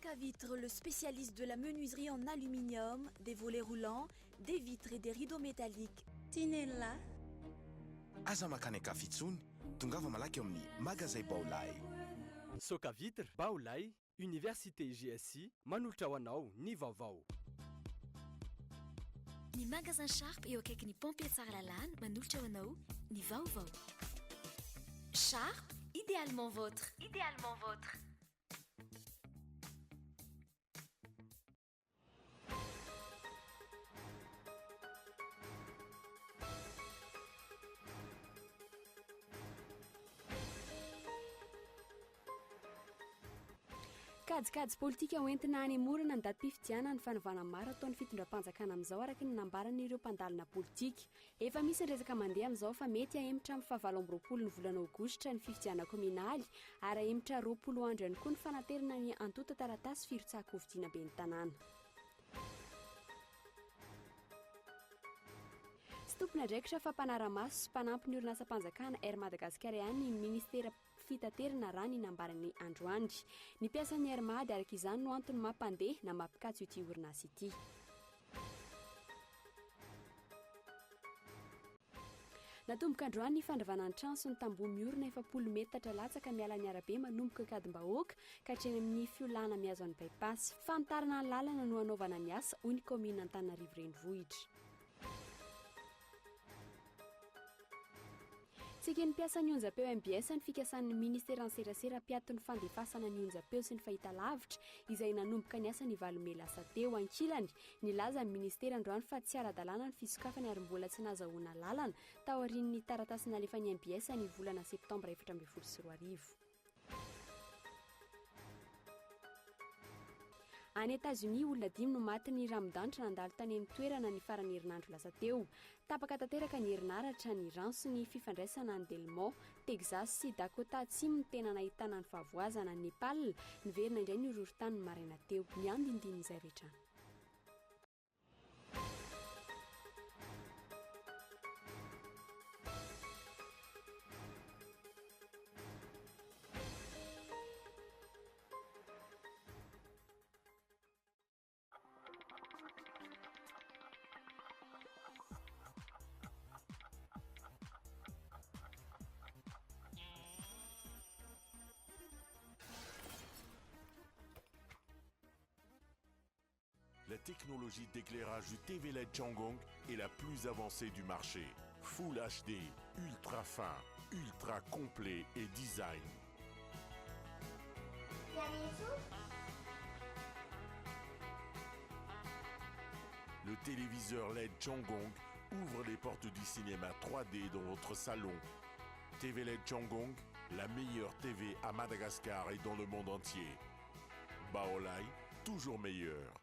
Socavitre, le spécialiste de la menuiserie en aluminium, des volets roulants, des vitres et des rideaux métalliques. Tinella. Aza makany akafitsony, tongava malaky amin'ny magazay Baolay. Socavitre, Baolay, Université GSI, manolotra ho anao ny vaovao. Ny magasin Sharp eo akaiky ny pompier tsara lalàna manolotra ho anao ny vaovao. Sharp, idéalement vôtre. Idéalement vôtre. Kajikajy politika hoentina hanemorana ny datim-pifidianana ny fanovana maro ataon'ny fitondram-panjakana amin'izao araka ny nambaran'ireo mpandalina politika. Efa misy ny resaka mandeha amin'izao fa mety ahemitra amin'ny fahavalo amby roapolo ny volana aogositra ny fifidianana kominaly ary ahemitra 20 andro ihany koa ny fanaterana ny antota taratasy firotsahako hovidiana be ny tanàna. Sy tompona andraikitra fa mpanara-maso sy mpanampy ny orinasa-mpanjakana Air Madagascar ihany ny ministera fitaterana raha ny nambaran'ny androandry. Ny mpiasan'ny Airmad araka izany no antony mampandeha na mampikatso ity orinasa ity. Natomboka androany ny fandravana ny trano sy ny tamboho miorina 7 metatra latsaka miala ny arabe manomboka Kadimbahoaka ka hatreny amin'ny fiolana miazo an'ny bypass. Fanitarana ny lalana no hanaovana ny asa hoy ny commune Antananarivo renivohitra. Tsika ny mpiasa ny onjapeo MBS ny fikasan'ny ministera ny serasera mpiato ny fandefasana ny onjapeo sy ny fahitalavitra izay nanomboka ny asa ny valome lasa teo ankilany. Nilaza ny ministera androany fa tsy ara-dalàna ny fisokafany ary mbola tsy nahazoana lalana tao aorian'ny taratasy nalefa ny MBS ny volana septambra 2024. Any États-Unis olona 5 no maty ny rambon-danitra nandalo tany amin'ny toerana ny farany herinandro lasa teo. Tapaka tanteraka ny herinaratra ny Iran sy ny fifandraisana ny Delmont, Texas sy Dakota Atsimo ny tena nahitana ny fahavoazana ny Nepal niverina indray ny horohorontany maraina teo. Ny andindiny izay rehetra. La technologie d'éclairage du TV LED Changgong est la plus avancée du marché. Full HD, ultra fin, ultra complet et design. Le téléviseur LED Changgong ouvre les portes du cinéma 3D dans votre salon. TV LED Changgong, la meilleure TV à Madagascar et dans le monde entier. Baolay, toujours meilleur.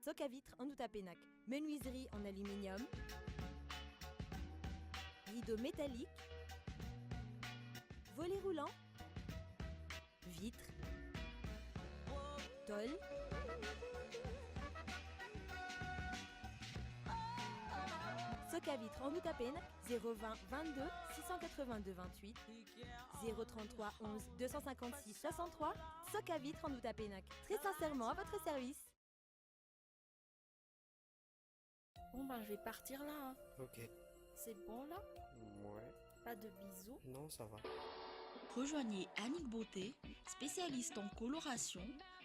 Socavitre en Outapenac, menuiserie en aluminium, rideaux métalliques, volets roulants, vitres, tôle, Socavitre en Outapenac, 020 22 682 28, 033 11 256 63, Socavitre en Outapenac. Très sincèrement à votre service. Bon ben je vais partir là. Hein. Ok. C'est bon là? Ouais. Pas de bisous? Non, ça va. Rejoignez Annick Beauté, spécialiste en coloration,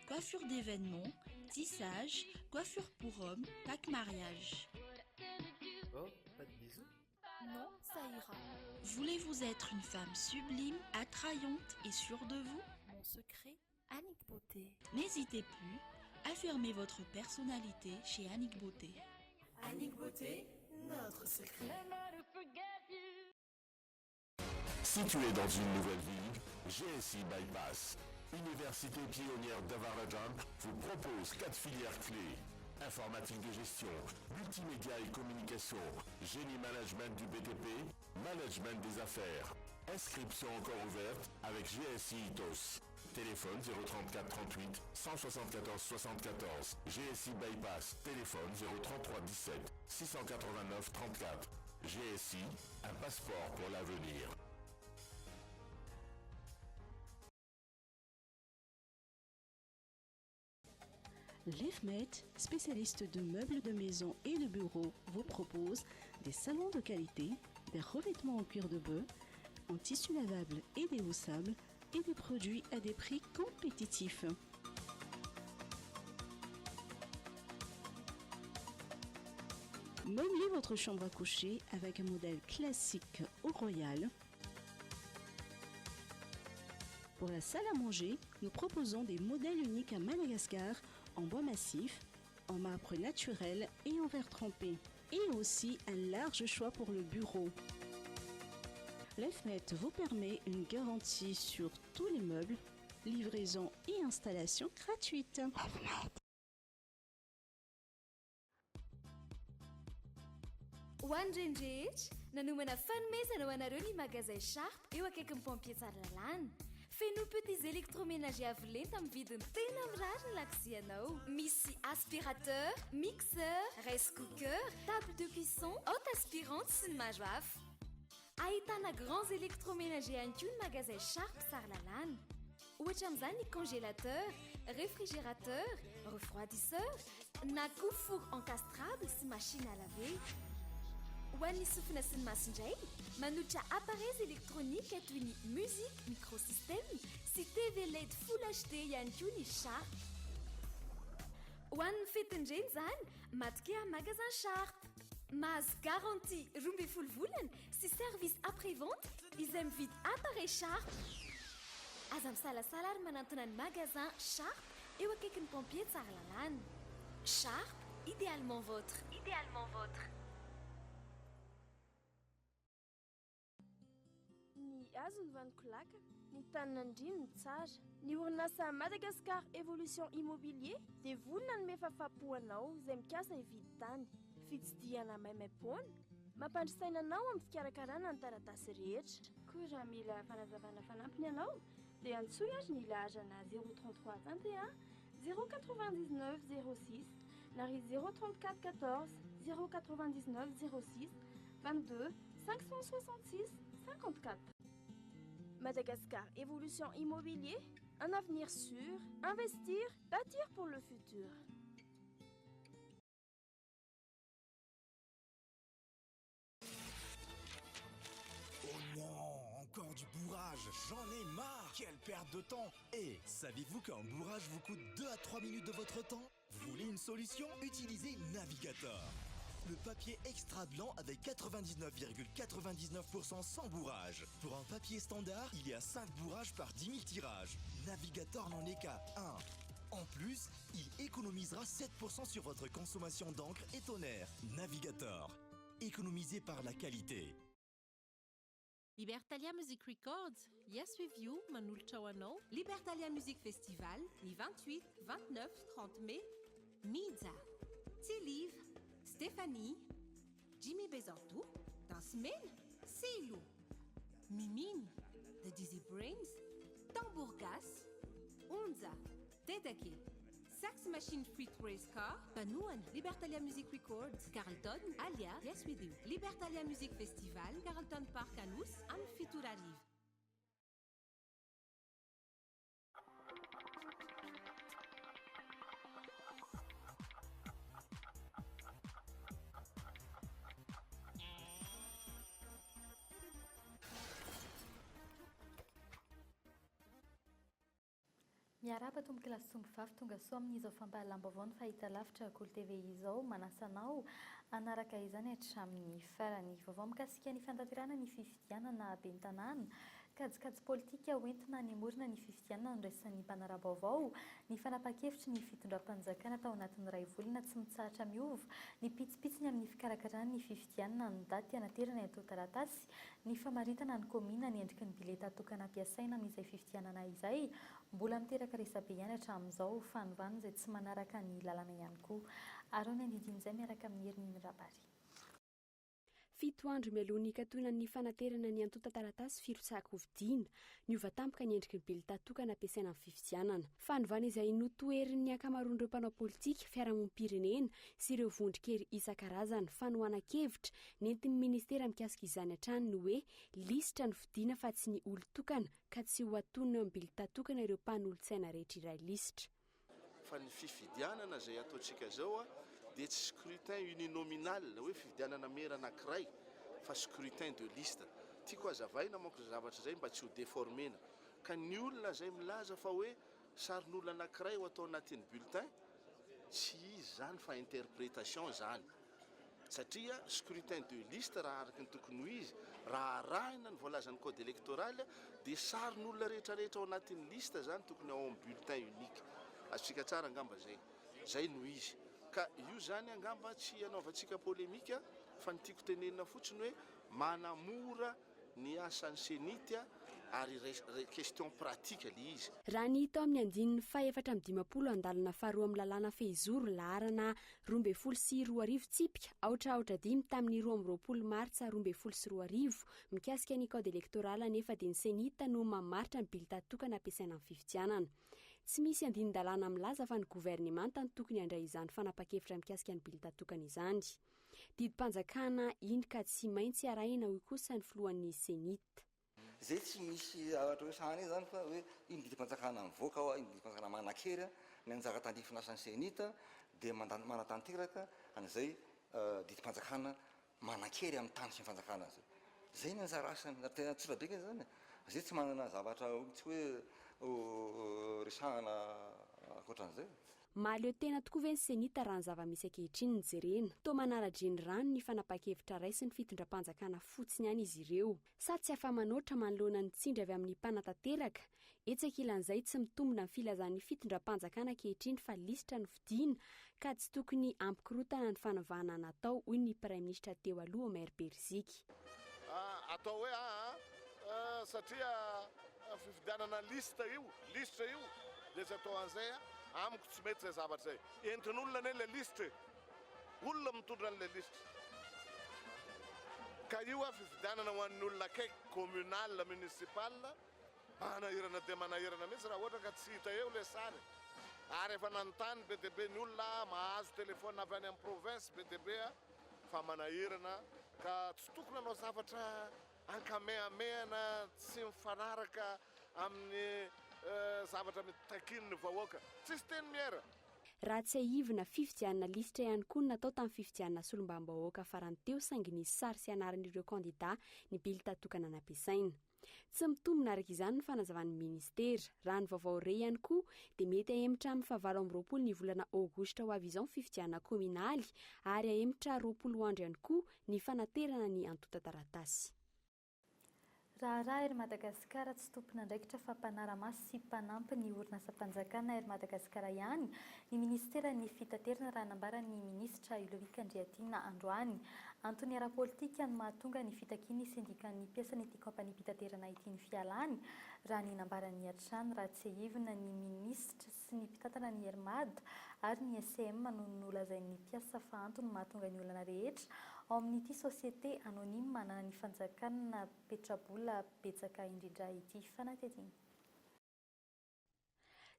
coiffure d'événements, tissage, coiffure pour hommes, pack mariage. Oh, pas de bisous? Non, ça ira. Voulez-vous être une femme sublime, attrayante et sûre de vous? Mon secret, Annick Beauté. N'hésitez plus, affirmez votre personnalité chez Annick Beauté. Annick Beauté, notre secret. Situé dans une nouvelle ville, GSI Bypass, Université pionnière d'Avarajan, vous propose 4 filières clés. Informatique de gestion, multimédia et communication, génie management du BTP, management des affaires. Inscription encore ouverte avec GSI ITOS. Téléphone 034 38 174 74. GSI Bypass. Téléphone 033 17 689 34. GSI, un passeport pour l'avenir. L'EFMET, spécialiste de meubles de maison et de bureaux, vous propose des salons de qualité, des revêtements en cuir de bœuf, en tissu lavable et déhaussable et des produits à des prix compétitifs. Meublez votre chambre à coucher avec un modèle classique au royal. Pour la salle à manger, nous proposons des modèles uniques à Madagascar en bois massif, en marbre naturel et en verre trempé. Et aussi un large choix pour le bureau. L'EFMET vous permet une garantie sur tous les meubles, livraison et installation gratuite. Ho andrendrehitra nanomana fanomezana ho anareo ny magasin Sharp eo akaikin'ny pompier tsara lalàna. Feno petits électroménagers avo lenta amin'ny vidiny tena mirary ny laksianao. Misy aspirateur, mixeur, rice cooker, table de cuisson, haute aspirante sy ny maro hafa. Ahitana grands électroménagers ihany koa ny magasin Sharp tsara lalàna. Ohatra amin'izany ny congélateur, réfrigérateur, refroidisseur, na koa four encastrable sy machine à laver. Ho an'ny sofina sy ny masindray, manolotra appareils électroniques toy ny musique, microsystème sy TV LED Full HD ihany koa ny Sharp. Ho an'ny fetindreny izany, matokea magasin Sharp. Mahazo garantie 12 volana sy service après-vente izay mividy appareil Sharp. Aza misalasala ary manantona ny magasin Sharp eo akaikin'ny pompier tsara lalàna. Sharp, idéalement vôtre. Idéalement vôtre. Azo ny vanikolaka, ny taninandrino ny tsara. Ny orinasa Madagascar Évolution Immobilier dia volona ny mefafapoanao izay mikasa hividy tany. Fitsidiana maimaimpoana, mampandrisaina anao amin'ny fikarakarana ny taratasy rehetra. Koa raha mila fanazavana fanampiny ianao dia antsoy ary ny lahazana 033 21 099 06 na ry 034 14 099 06 22 566 54. Madagascar Évolution Immobilier, un avenir sûr, investir, bâtir pour le futur. Oh non, encore du bourrage, j'en ai marre. Quelle perte de temps. Et saviez-vous qu'un bourrage vous coûte 2 à 3 minutes de votre temps? Vous voulez une solution? Utilisez Navigator. Le papier extra blanc avec 99,99% sans bourrage. Pour un papier standard, il y a 5 bourrages par 10 000 tirages. Navigator n'en est qu'à 1. En plus, il économisera 7% sur votre consommation d'encre et tonnerre. Navigator, économisé par la qualité. Libertalia Music Records, yes with you, manolotra ho anao. Libertalia Music Festival, ny 28, 29, 30 mai, Midza, Tsiliv, Stéphanie, Jimmy Bezartou, dans semaine, Silo, Mimine, The Dizzy Brains, Tambourgas, Unza, Tedake, Sax Machine Fruit Race Car, Panouan, Libertalia Music Records, Carlton, Alia, Yes We Do, Libertalia Music Festival, Carlton Park Anous, Amfiturariv. Miaraba tomboka lasomby vavy tonga soa amin'izao fampahalam-baovao ny fahita lavitra Kolo TV izao manasanao anaraka izany hatramin'ny farany vaovao mikasika ny fantaterana ny fifidianana ben'ny tanàna kajikajy politika hoentina ny morina ny fifidianana ndraisan'ny mpanara-baovao ny fanapa-kevitry ny fitondram-panjakana tao anatin'ny ray volana tsy mitsahatra miova ny pitsipitsiny amin'ny fikarakarana ny fifidianana ny daty anaterana atao taratasy ny famaritana ny komina ny endriky ny bileta tokana ampiasaina amin'izay fifidianana izay mbola miteraka resabe ihany hatramin'izao fanovana izay tsy manaraka ny lalana ihany koa ary ny andidin'izay miaraka amin'ny herin'ny rabary. 7 andro mialohan'ny nikatoanan'ny fanaterana ny antota taratasy firosaka hovidiana ny ovatampoka ny endriky ny bileta tokana ampiasaina amin'ny fifidianana. Fanovana izay notoerin'ny ankamaroan'ireo mpanao politika, fiarahamonim-pirenena sy ireo vondron-kery isan-karazany fanohana-kevitra nentin'ny ministera mikasika izany hatrany ny hoe lisitra ny fidiana fa tsy ny olo-tokana ka tsy ho atonina amin'ny bileta tokana ireo mpanolotsaina rehetra iray lisitra. fa ny fifidianana zay ataontsika zao dia tsy scrutin uninominal hoe fifidianana mera anankiray fa scrutin de liste tiako azavaina manko zavatra zay mba tsy ho déformena ka ny olona zay milaza fa hoe sarin'olona anankiray ho atao anatin'ny bulletin tsy izy zany fa interprétation zany satria scrutin de liste raha araky ny tokony ho izy raha arahina ny voalazan'ny code électoral dia sarin'olona rehetrarehetra ao anatin'ny liste zany tokony ao amin'ny bulletin unique azontsika tsara angamba zay no izy ka io zany angamba tsy anaovantsika polémika fa ny tiako tenenina fotsiny hoe manamora ny asan'ny senita ary question pratique le izy raha ny tao amin'ny andininy faefatra amin'ny 20 andalana faharoa amin'ny lalàna fehizoro laharana 12 sy 20 tsipika aotraotra dimy tamin'ny 20 martsa 12 sy 20 mikasika ny code électoral nefa dia ny senita no mamaritra ny bilita tokana ampiasaina amin'ny fifidianana tsy misy andinin-dalàna milaza fa ny gouvernemanta ny tokony handray izany fanapa-kevitra mikasika ny bilita tokana izany didim-panjakana iny ka tsy maintsy arahina hoy kosa ny filohan'ny senita zay tsy misy ohatra hoe sahany zany fa hoe iny didim-panjakana mivoaka ao iny didim-panjakana manan-kery ny anjara tandrifina asan'ny senita dia manatanteraka an'izay didim-panjakana manan-kery amin'ny tany sy ny fanjakana zay ny anjara asany tena tsotra be keny zany zay tsy manana zavatra tsy hoe resahana akoatran'izay maleo tena tokoa ve ny senita raha ny zava-misy ankehitriny ny jerena toa manara-dreny rano ny fanapa-kevitra ray sy ny fitondram-panjakana fotsiny any izy ireo sady tsy afa-manoatra manoloana ny tsindry avy amin'ny mpanatanteraka etsaka ilan'izay tsy mitombona ny filazan'ny fitondram-panjakana ankehitriny fa lisitra no fidiana ka tsy tokony ampikorotana ny fanavahana natao hoy ny praiminisitra teo aloha Omer Berziky atao hoe satria fifidianana lisitra io dia tsy atao an'izay amiko tsy mety zay zavatra zay entin'olona ane le listre olona mitondra an'le listre ka io fifidianana ho an'ny olona akaiky communal municipal manahirana dia manahirana mihitsy raha ohatra ka tsy hita eo le sary ary efa nanontany be dia be ny olona mahazo telefona avy any amin'ny province be dia be fa manahirana ka tsy tokony anao zavatra ankamehamehana tsy mifanaraka amin'ny zavatra mitakiny ny vahoaka tsisy teny miera raha tsy ahivina fifidianana lisitra ihany koa natao tamin'ny fifidianana solombavam-bahoaka farany teo saingy ny sary sy anaran'ireo kandida ny bilita tokana nampiasaina tsy mitombona araka izany ny fanazavan'ny ministera raha ny vaovao re ihany koa dia mety ahemitra amin'ny 20 ny volana aogostra ho avy izao ny fifidianana kominaly ary ahemitra 20 andro ihany koa ny fanaterana ny antota-taratasy raha ery Madagasikara tsy tompona andraikitra fa mpanara-maso sy mpanampy ny orinasa-mpanjakana ery Madagasikara ihany ny ministera ny fitaterana raha nambara ny minisitra Ilovika Andriatina androany antony ara-politika no mahatonga ny fitakiany sindikan'ny mpiasany ity kampania mpitaterana ity ny fialany raha ny nambaran'ny hatrany raha tsy ahivina ny minisitra sy ny mpitantana ny Ermad ary ny SM no nolazain'ny mpiasa fa antony mahatonga ny olana rehetra ao amin'ity société anonyme manana ny fanjakana petrabola betsaka indrindra ity fanatetiny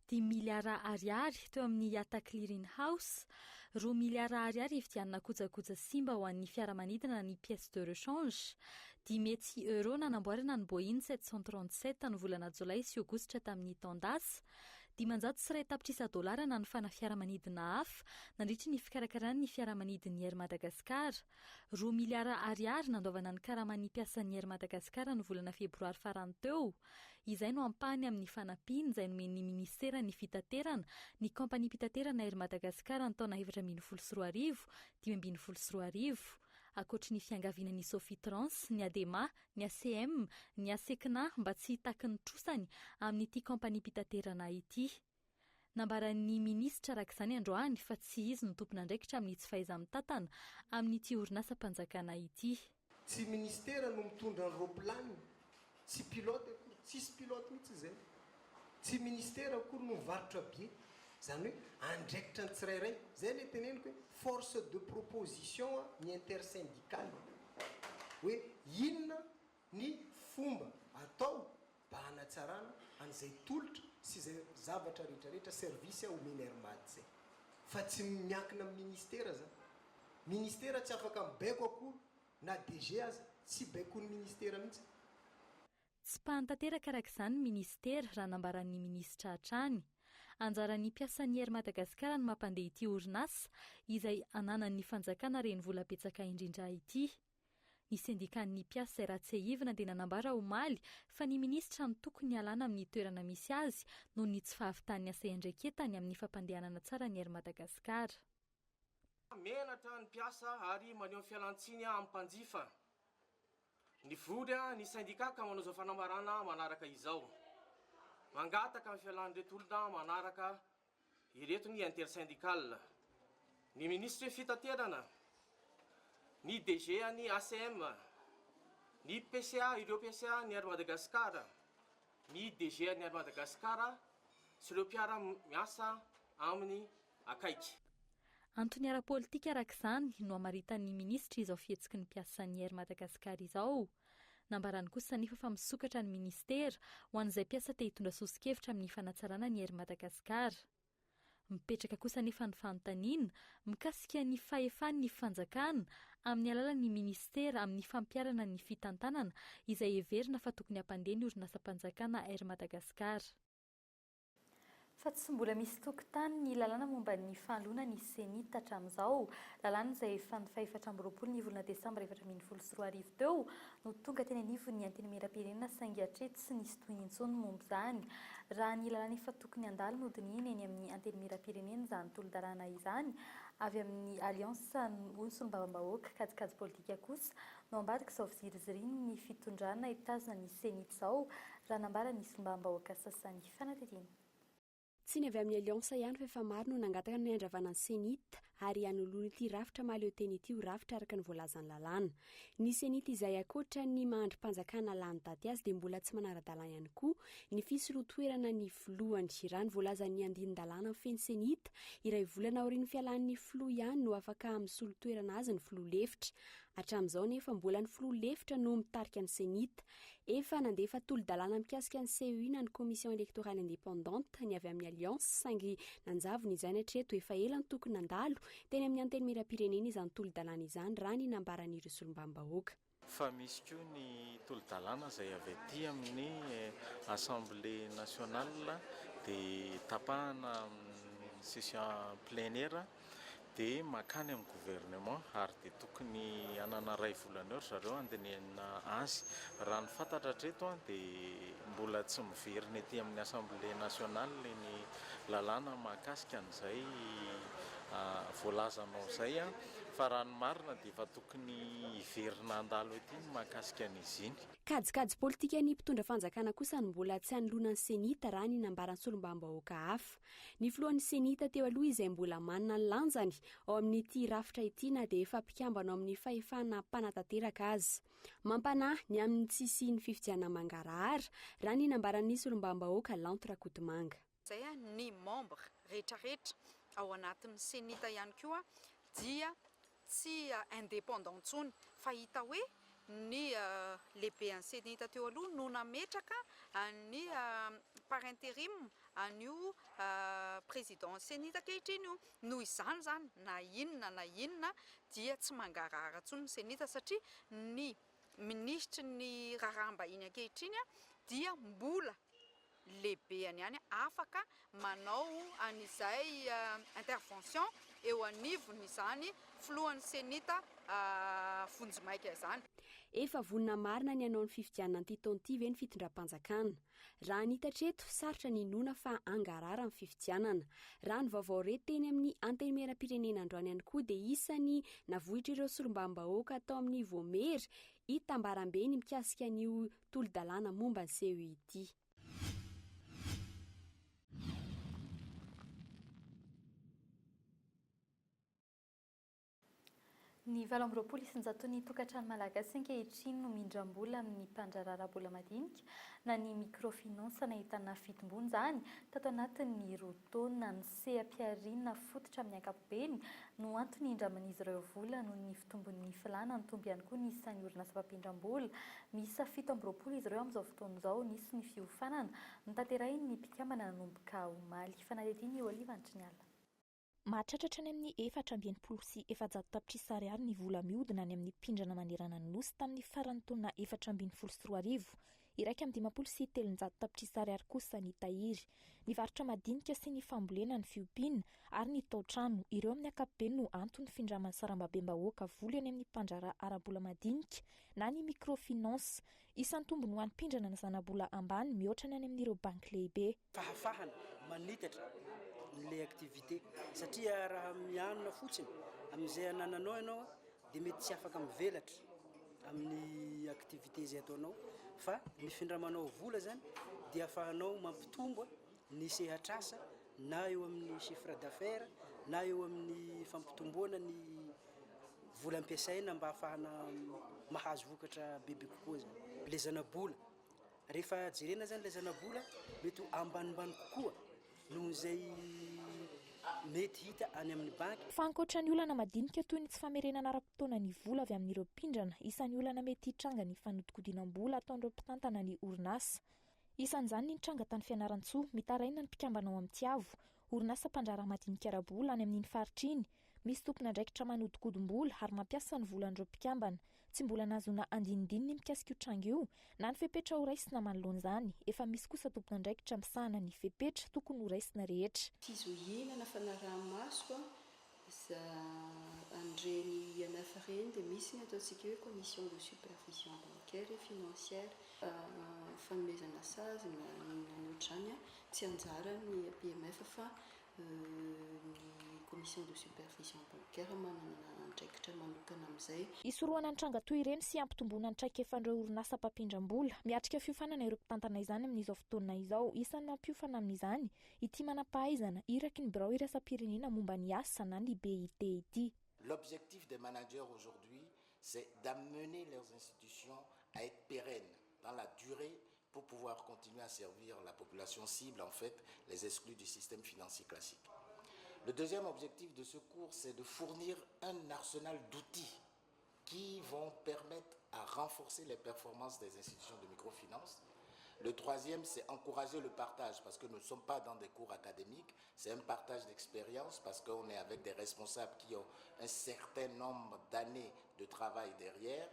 10 miliara ariary teo amin'ny Yata Clearing House 2 miliara ariary ividianana kojakoja simba ho an'ny fiaramanidina ny pièce de rechange 10 euro nanamboarana ny Boeing 737 ny volana Jolay sy Aogositra tamin'ny Tondasa 500 sy iray tapitrisa dolara na ny fana fiaramanidina hafa nandritra ny fikarakarana ny fiaramanidin'ny Air Madagascar 2 miliara ariary nandaovana ny karaman'ny mpiasan'ny Air Madagascar ny volana febroary farany teo izay no ampahany amin'ny fanampiana izay nomen'ny ministera ny fitaterana ny kampania mpitaterana Air Madagascar ny taona 2024 2024 akoatry ny fiangaviana ny Sofitrans, ny Adema, ny ACM, ny ASECNA mba tsy hitaky ny trosany amin'ity kampania mpitaterana ity. Nambaran'ny ministra arak'izany androany fa tsy izy no tompona andraikitra amin'ny tsy fahaiza-mitantana amin'ity orinasa-mpanjakana ity. Tsy ministera no mitondra ny roplan, tsy pilote, tsisy pilote mihitsy izay. Tsy ministera akory no mivarotra be. Zany hoe andraikitra ny tsirairay, zay le teneniko hoe force de proposition ny intersyndical. Hoe inona ny fomba atao mba hanatsarana an'izay tolotra sy izay zavatra rehetrarehetra service omeny Ermad zay. Fa tsy miankina amin'ny ministera zany. Ministera tsy afaka mibaiko akory na DG aza tsy baiko ny ministera mihitsy. Tsy mpantanteraka arak'izany ministera raha nambaran'ny ministra hatrany. anjaran'ny mpiasan'ny Air Madagasikara ny mampandeha ity orinasa izay ananan'ny fanjakana renivola-betsaka indrindra ity. Ny sendikan'ny mpiasa izay raha tsy haivina dia nanambara omaly fa ny minisitra no tokony alana amin'ny toerana misy azy noho ny tsy fahavitan'ny asa iandraiketany amin'ny fampandehanana tsara ny Air Madagasikara. Menatra ny mpiasa ary maneho fialantsiny amin'ny mpanjifa. Ny vory ny sindika ka manao izao fanambarana manaraka izao. Mangataka amin'ny fialan'ireto olona manaraka ireto ny intersyndical. Ny ministra fitaterana, ny DG ny ACM, ny PCA ireo PCA ny Air Madagasikara, ny DG ny Air Madagasikara sy ireo mpiara-miasa amin'ny akaiky. Antony ara-politika arak'izany no amaritan'ny ministra izao fihetsiky ny mpiasan'ny Air Madagasikara izao. Nambarany kosa nefa fa misokatra ny ministera ho an'izay mpiasa te hitondra sosikevitra amin'ny fanatsarana ny Air Madagasikara. Mipetraka kosa nefa ny fanontaniana mikasika ny fahefan'ny fanjakana amin'ny alalan'ny ministera amin'ny fampiarana ny fitantanana izay heverina fa tokony hampandeha ny orinasa mpanjakana Air Madagasikara. Fa tsy mbola misy tokotany ny lalàna momba ny fahalona ny senita hatramin'izao. Lalàna izay efa ny 24 ny volana desambra 2023 teo no tonga teny anivon'ny antenimieram-pirenena saingy hatreto tsy nisy toy intsony momba izany. Raha ny lalàna efa tokony andalo no dinihina eny amin'ny antenimieram-pirenena izany tolo-dalàna izany avy amin'ny aliansa ny solombavambahoaka kajikajy politika kosa no ambadika izao fiziriziriny ny fitondrana hitazona ny senita izao raha nambara ny solombavambahoaka sasany fanatetena. Tsy ny avy amin'ny aliansa ihany fa efa maro no nangataka ny andravana ny senita ary hanoloana ity rafitra mahaleo teny ity ho rafitra araka ny voalazan'ny lalàna. Ny senita izay akoatra ny mahandro-mpanjakana lany daty azy dia mbola tsy manara-dalàna ihany koa ny fisolotoerana ny filohany. Raha ny voalazan'ny andinin-dalàna amin'ny feny senita, iray volana aorian'ny fialan'ny filoha ihany no afaka amin'ny solotoerana azy ny filoha lefitra. Hatramin'izao nefa mbola ny filoha lefitra no mitarika ny senita. Efa nandefa tolo-dalàna mikasika ny CEI na ny Commission électorale indépendante ny avy amin'ny alliance saingy nanjavony izany hatreto efa ela ny tokony nandalo teny amin'ny antenimieram-pirenena izany tolo-dalàna izany raha ny nambaran'ireo solombavambahoaka. Fa misy koa ny tolo-dalàna izay avy aty amin'ny Assemblée nationale dia tapahana session plénière dia makany amin'ny gouvernement ary dia tokony anana ray volana eo zareo andinihana azy. Raha ny fantatra hatreto dia mbola tsy miverina ety amin'ny Assemblée nationale ny lalàna mahakasika an'izay voalazanao izay fa raha ny marina dia efa tokony hiverina andalo ety mahakasika an'izy iny. Kajikajy politika ny mpitondra fanjakana kosa ny mbola tsy hanoloana ny senita raha ny nambaran'ny solombavambahoaka hafa. Ny filohan'ny senita teo aloha izay mbola manana ny lanjany ao amin'ity rafitra ity na dia efa mpikambana amin'ny fahefana mpanatanteraka azy. Mampanahy ny amin'ny tsisy ny fifidianana mangarahara raha ny nambaran'ny solombavambahoaka Lanto Rakotomanga. Zay ny membre rehetrarehetra ao anatin'ny senita ihany koa dia tsy indépendant tsony fa hita hoe ny lehibe ny senita teo aloha no nametraka ny par intérim an'io président senita kehitriny io. Noho izany zany na inona dia tsy mangarahara tsony ny senita satria ny ministra ny raharaha-mbahiny ankehitriny dia mbola lehibeany ihany afaka manao an'izay intervention eo anivony izany filohan'ny senita Vonjimaika izany. Efa vonina marina ny hanao ny fifidianana an'ity taona ity ve ny fitondram-panjakana. Raha ny hitatreto sarotra ny nona fa angarara ny fifidianana. Raha ny vaovao reto teny amin'ny antenimieram-pirenena androany ihany koa dia isany navohitra ireo solombavambahoaka atao amin'ny voamery hitambarambe ny mikasika an'io tolo-dalàna momba ny CEI ity. Ny 20 isanjato ny tokantrano malagasy ankehitriny no mindram-bola amin'ny mpandrararabola madinika na ny microfinance nahitana fitombony izany tato anatin'ny roa taona ny seha-piarina fototra amin'ny ankapobeny no antony indraman'izy ireo vola noho ny fitombon'ny filana nitomby ihany koa ny isan'ny orinasa mpampindram-bola. Miisa 17 izy ireo amin'izao fotoana izao nisy ny fiofanana notanterahiny ny mpikambana nanomboka omaly. Fanadetiny Oliva Antriniala. Mahatratratra any amin'ny 420 sy 700 tapitrisa ariary ny vola mihodina any amin'ny mpindrana manerana ny nosy tamin'ny faran'ny taona 424. iraika amin'ny 700 tapitrisa ariary kosa ny tahiry. Ny varotra madinika sy ny fambolena ny fiompiana ary ny tao-trano ireo amin'ny ankapobeny no antony findraman'ny sarambabem-bahoaka voly any amin'ny mpandrara arabola madinika na ny microfinance. Isan'ny tombony ho an'ny mpindrana ny zanabola ambany mihoatra ny any amin'ireo banky lehibe. Fahafahana manitatra le activité satria raha mianona fotsiny amin'izay anananao ianao dia mety tsy afaka mivelatra amin'ny activité izay ataonao, fa ny findramanao vola zany dia afahanao mampitombo ny sehatrasa na eo amin'ny chiffre d'affaires na eo amin'ny fampitomboana ny vola ampiasaina mba ahafahana mahazo vokatra bebe kokoa zany. Le zanabola rehefa jerena zany le zanabola mety ambanimbany kokoa noho izay mety hita any amin'ny banky. Fa ankoatran'ny olana madinika toy ny tsy famerenana ara-potoana ny vola avy amin'ireo mpindrana, isan'ny olana mety hitranga ny fanodikodinam-bola ataon'ireo mpitantana ny orinasa. Isan'izany ny nitranga tany Fianaratsoa mitaraina ny mpikambana ao amin'ny Tiavo, orinasa mpandrara madinika ara-bola any amin'iny faritra iny. Misy tompon'andraikitra manodikodim-bola ary mampiasa ny volan'ireo mpikambana. Tsy mbola nazona andinindininy mikasika io tranga io na ny fepetra ho raisina manoloan'izany. Efa misy kosa tompon'andraikitra misahana ny fepetra tokony ho raisina rehetra. Fizohinana fanaraha-maso andreny anafa reny dia misy ny ataontsika hoe commission de supervision bancaire et financière, fanomezana sazy nanotrany tsy anjara ny PMF fa ny commission de supervision bancaire manana andraikitra manokana amin'izay. Isorohana ny tranga toy ireny sy ampitomboana ny traikefan'ireo orinasa mpampindram-bola. Miatrika fiofanana ireo mpitantana izany amin'izao fotoana izao. Isan'ny mampiofana amin'izany ity manam-pahaizana iraky ny birao iraisam-pirenena momba ny asa na ny BIT ity. L'objectif des managers aujourd'hui, c'est d'amener leurs institutions à être pérennes dans la durée pour pouvoir continuer à servir la population cible, en fait, les exclus du système financier classique. Le deuxième objectif de ce cours, c'est de fournir un arsenal d'outils qui vont permettre à renforcer les performances des institutions de microfinance. Le troisième, c'est encourager le partage, parce que nous ne sommes pas dans des cours académiques, c'est un partage d'expérience, parce qu'on est avec des responsables qui ont un certain nombre d'années de travail derrière.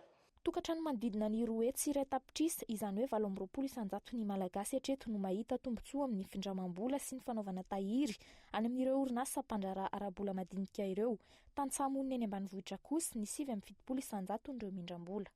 Tokatrano manodidina ny roa hetsy iray tapitrisa, izany hoe 720 ny malagasy hatreto no mahita tombotsoa amin'ny findramam-bola sy ny fanaovana tahiry any amin'ireo orinasa mpandrara arabola madinika ireo. Tantsaha monina eny ambanivohitra kosa ny 770 n'ireo mindram-bola.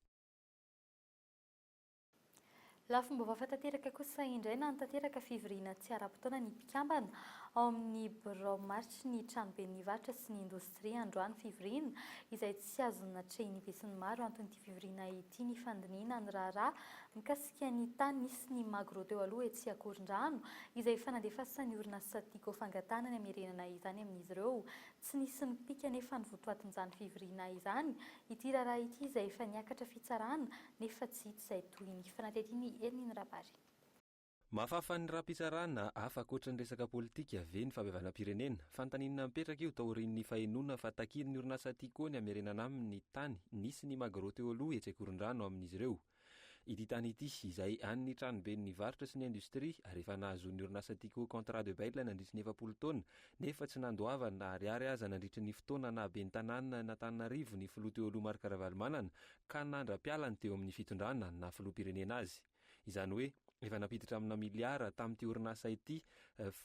Lafomba vahafantateraka kosa indray na nitanteraka fivoriana tsy ara-potoana ny mpikambana ao amin'ny birao maritry ny tranobe ny varitra sy ny indostria androany fivoriana izay tsy azona trehiny be sy ny maro anton'ity fivoriana ity ny fandiniana ny raharaha mikasika ny tany nisy ny magro teo aloha etsy Akorondrano izay fanandefasan'ny orinasa Tico fangatana ny amerenana izany amin'izy ireo. Tsy nisy ny pika nefa ny votoatin'izany fivoriana izany ity raharaha ity izay efa niakatra fitsarana nefa tsy hita izay toy ny fanantetiny Elniny Rabary. Mahafafa ny raha-pitsarana afaka ohatran'ny resaka politika ve ny fahabevanam-pirenena. Fantaninana mipetraka io taorian'ny fahenoana fa takirin'ny orinasa Tico ny amerenana amin'ny tany nisy ny magro teo aloha etsy Akorondrano amin'izy ireo. Ity tany ity izay an'ny tranobe ny varitra sy ny indostria ary efa nahazoan'ny orinasa Tico contrat de bail nandritry ny 70 taona nefa tsy nandoava na ariary aza nandritry ny fotoana na ben'ny tanàna n'Antananarivo ny filoha teo aloha Marc Ravalomanana ka nandra-pialany teo amin'ny fitondrana na filoham-pirenena azy. Izany hoe efa napiditra amina miliara tamin'ity orinasa ity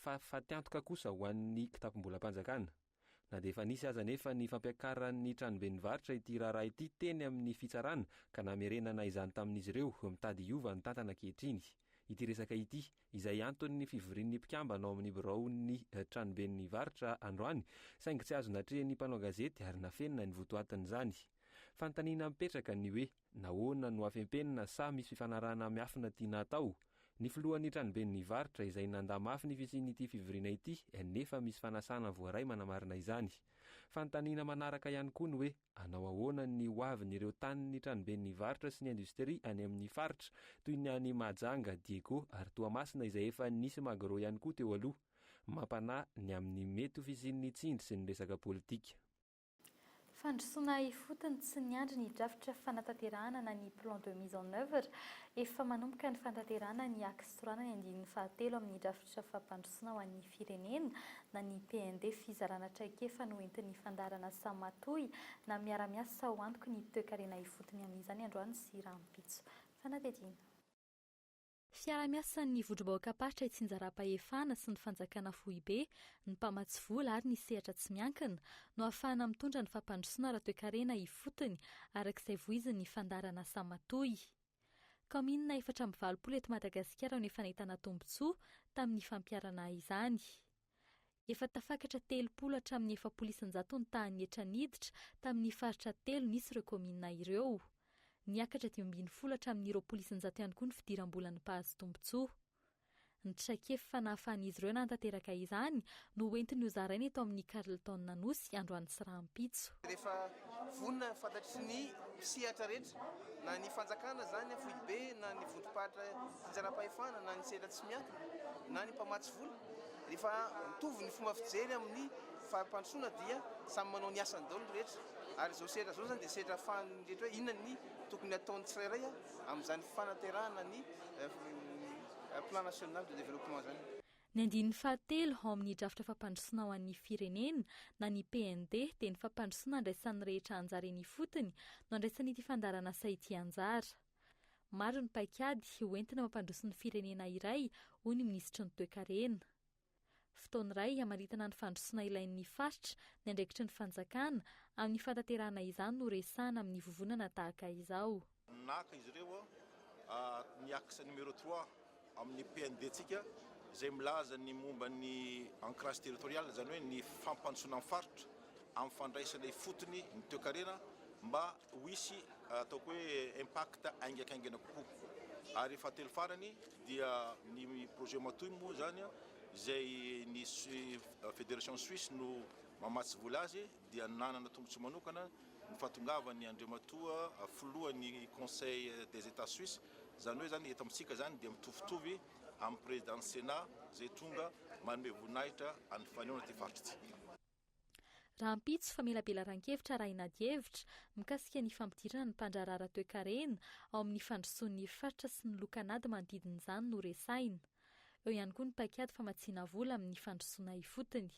fa tiantoka kosa ho an'ny kitapom-bola-panjakana. Na dia efa nisy aza nefa ny fampiakaran'ny tranobe ny varitra ity raharaha ity teny amin'ny fitsarana ka namerenana izany tamin'izy ireo mitady hiova ny tantana ankehitriny. Ity resaka ity izay anton'ny fivorian'ny mpikambana ao amin'ny biraon'ny tranobe ny varitra androany saingy tsy azo natrehan'ny mpanao gazety ary nafenina ny votoatin'izany. Fantaniana mipetraka ny hoe nahoana no afempenina sa misy fifanarahana miafina tiana atao. Ny filohan'ny tranobe ny varitra izay nandamafy ny fisian'ity fivoriana ity nefa misy fanasana voaray manamarina izany. Fantaniana manaraka ihany koa ny hoe anao ahoana ny hoavin'ireo tanin'ny tranobe ny varitra sy ny indostria any amin'ny faritra toy ny any Mahajanga, Diego ary Toamasina izay efa nisy magro ihany koa teo aloha. Mampanahy ny amin'ny mety ho fisian'ny tsindry sy ny resaka politika. Fandrosoana ifotony tsy niandry ny drafitra fanatanterahana na ny plan de mise en œuvre efa manomboka ny fanatanterahana ny aksorana ny 17 amin'ny drafitra fampandrosoana ho an'ny firenena na ny PND fizarana traikefa no entin'ny fandarana Samatoy na miara-miasa ho antoky ny toe-karena ifotony amin'izany androany sy Rampitso. Fanadedina. fiara-miasan'ny vodrom-bahoaka-paritra itsinjaram-pahefana sy ny fanjakana fohibe ny mpamatsy vola ary ny sehatra tsy miankina no ahafahana mitondra ny fampandrosoana ara-toe-karena ifotony arak'izay voiziny fandarana samatoy. Kaminina 420 eto Madagasikara no efa nahitana tombotsoa tamin'ny fampiarana izany. Efa tafakatra 30 hatramin'ny 700 ny tahan'ny etra niditra tamin'ny faritra 3 nisy ireo kaminina ireo. Niakatra 10 hatramin'ny 20 ihany koa ny fidiram-bolan'ny mpahazo tombotsoa. Ny traikefa fanahafan'izy ireo nantanteraka izany no entiny ho zaraina eto amin'ny Carleton Nanosy Androany sy Rahampitso. Rehefa vonina fantatry ny mpisihatra rehetra na ny fanjakana zany fohibe na ny vondrom-pahatra anjaram-pahefana na ny sehatra tsy miankina na ny mpamatsy vola rehefa mitovy ny fomba fijery amin'ny fampandrosoana dia samy manao ny asany daholo rehetra ary zao sehatra zao zany dia sehatra ahafahany rehetra hoe inona ny tokony ataony tsirairay amin'izany fanaterahana ny plan national de développement zany. Ny andininy fahatelo ao amin'ny drafitra fampandrosoana ho an'ny firenena na ny PND dia ny fampandrosoana andraisan'ny rehetra anjareny fotony no andraisany ity fandarana saity anjara. Maro ny paikady hoentina mampandroso ny firenena iray hoy ny minisitry ny toe-karena. Fotoana iray hamaritana ny fandrosoana ilain'ny faritra ny andraikitry ny fanjakana amin'ny fantanterahana izany no resahana amin'ny vovonana tahaka izao. Naka izy ireo ny axe numéro 3 amin'ny PND tsika izay milaza ny momba ny ancrage territorial zany hoe ny fampandrosoana amin'ny faritra amin'ny fandraisana fotony ny toe-karena mba ho hisy ataoko hoe impact aingakaingana kokoa. Ary fahatelo farany dia ny projet matoy moa zany izay ny Fédération Suisse no mamatsy vola azy dia nanana tombotsoa manokana ny fahatongavany Andriamatoa filohan'ny Conseil des États Suisses zany hoe zany eto amintsika zany dia mitovitovy amin'ny président Sénat zay tonga manome voninahitra amin'ny fanehoana ty faritra. Rahampitso famelabelaran-kevitra raha inady-hevitra mikasika ny fampidirana ny mpandrarara toe-karena ao amin'ny fandrosoan'ny faritra sy ny lokanady manodidina izany no resaina. Eo ihany koa ny paikady famatsiana vola amin'ny fandrosoana ifotony.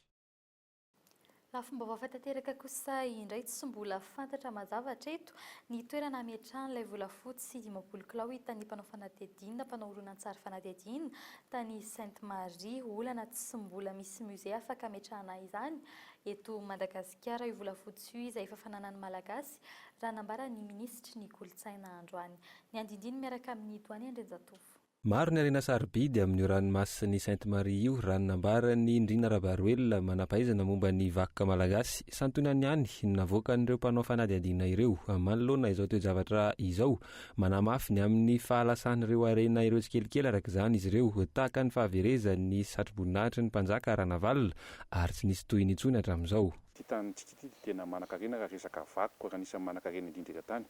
Fomba vahafantateraka kosa indray tsy mbola fantatra mazava hatreto ny toerana ametrahan'ilay volafotsy 50 kilao hitan'ny mpanao fanadihadiana, mpanao horonan-tsary fanadihadiana tany Sainte Marie, olana tsy mbola misy musée afaka ametrahana izany eto Madagasikara. Io volafotsy io izay efa fananan'ny malagasy raha nambaran'ny minisitry ny kolotsaina androany. Ny andindiny miaraka amin'ny Toany Andrenjatovo. Maro ny arena sarobidy amin'io ranomasiny Sainte Marie io, ranonambarany Indrina Rabaruel manampahaizana momba ny vakoka malagasy. Santonany ihany navoakan'ireo mpanao fanadihadiana ireo manoloana izao toe-javatra izao, manamafy ny amin'ny fahalasan'ireo arena ireo tsikelikely araka izany izy ireo, tahaka ny fahaverezan'ny satroboninahitry ny mpanjaka Ranavalona ary tsy nisy tohiny intsony hatramin'izao. Ty tanitsika ity tena manan-karena raha resaka vakoka raha nisy manan-karena indrindra tany.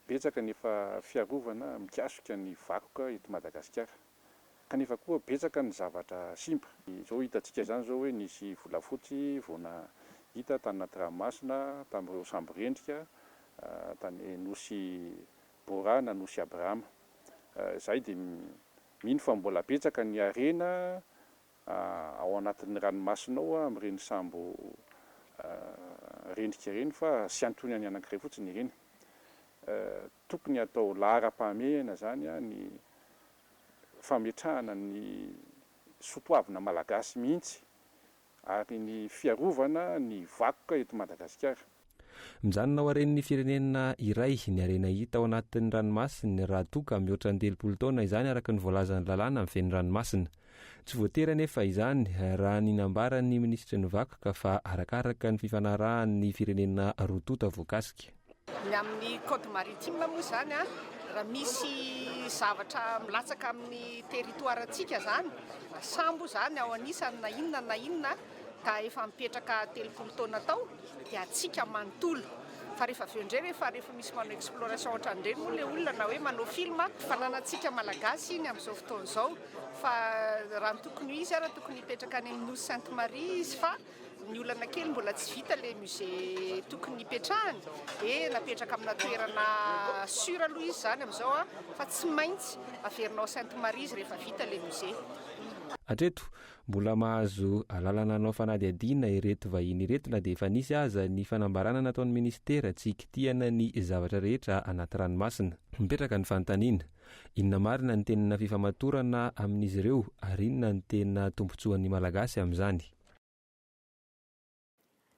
Betsaka nefa fiarovana mikasika ny vakoka eto Madagasikara. Kanefa koa betsaka ny zavatra simba. Izao hitantsika izany zao hoe nisy volafotsy vona hita tany anaty ranomasina tamin'ireo sambo rendrika tany Nosy Bora na Nosy Abrahama. Izay dia mino fa mbola betsaka ny arena ao anatin'ny ranomasina ao amin'ireny sambo rendrika ireny fa sy antonany anankiray fotsiny ireny. Tokony atao lahara-pahamehana zany ny fametrahana ny soatoavina malagasy mihitsy ary ny fiarovana ny vakoka eto Madagasikara. Mijanona ao aren'ny firenena iray ny arena hita ao anatin'ny ranomasina raha toka mihoatra ny 30 taona izany araka ny voalazan'ny lalàna amin'ny feno ranomasina. Tsy voatery anefa izany raha ny nambaran'ny ministry ny vakoka fa arakaraka ny fifanarahan'ny firenena rotota voakasika. Ny amin'ny Côte Maritime moa zany raha misy zavatra milatsaka amin'ny territoirantsika zany, sambo zany ao anisany na inona ka efa mipetraka 30 taona tao dia atsika manontolo. Fa rehefa avy eo indray rehefa misy manao exploration ohatran'ireny moa ilay olona na hoe manao film fananantsika malagasy iny amin'izao fotoana izao. Fa raha ny tokony izy tokony hipetraka any amin'ny Nosy Sainte Marie izy fa ny olana kely mbola tsy vita le musée tokony hipetrahany napetraka amina toerana sura aloha izy zany amin'izao fa tsy maintsy averinao Sainte Marie izy rehefa vita le musée. Hatreto mbola mahazo alalana anao fanady adina ireto vahiny ireto na dia efa nisy aza ny fanambarana nataon'ny ministera tsy ikitiana ny zavatra rehetra anaty ranomasina. Mipetraka ny fanontaniana, inona marina ny tena fifamatorana amin'izy ireo ary inona ny tena tombontsoan'ny malagasy amin'izany.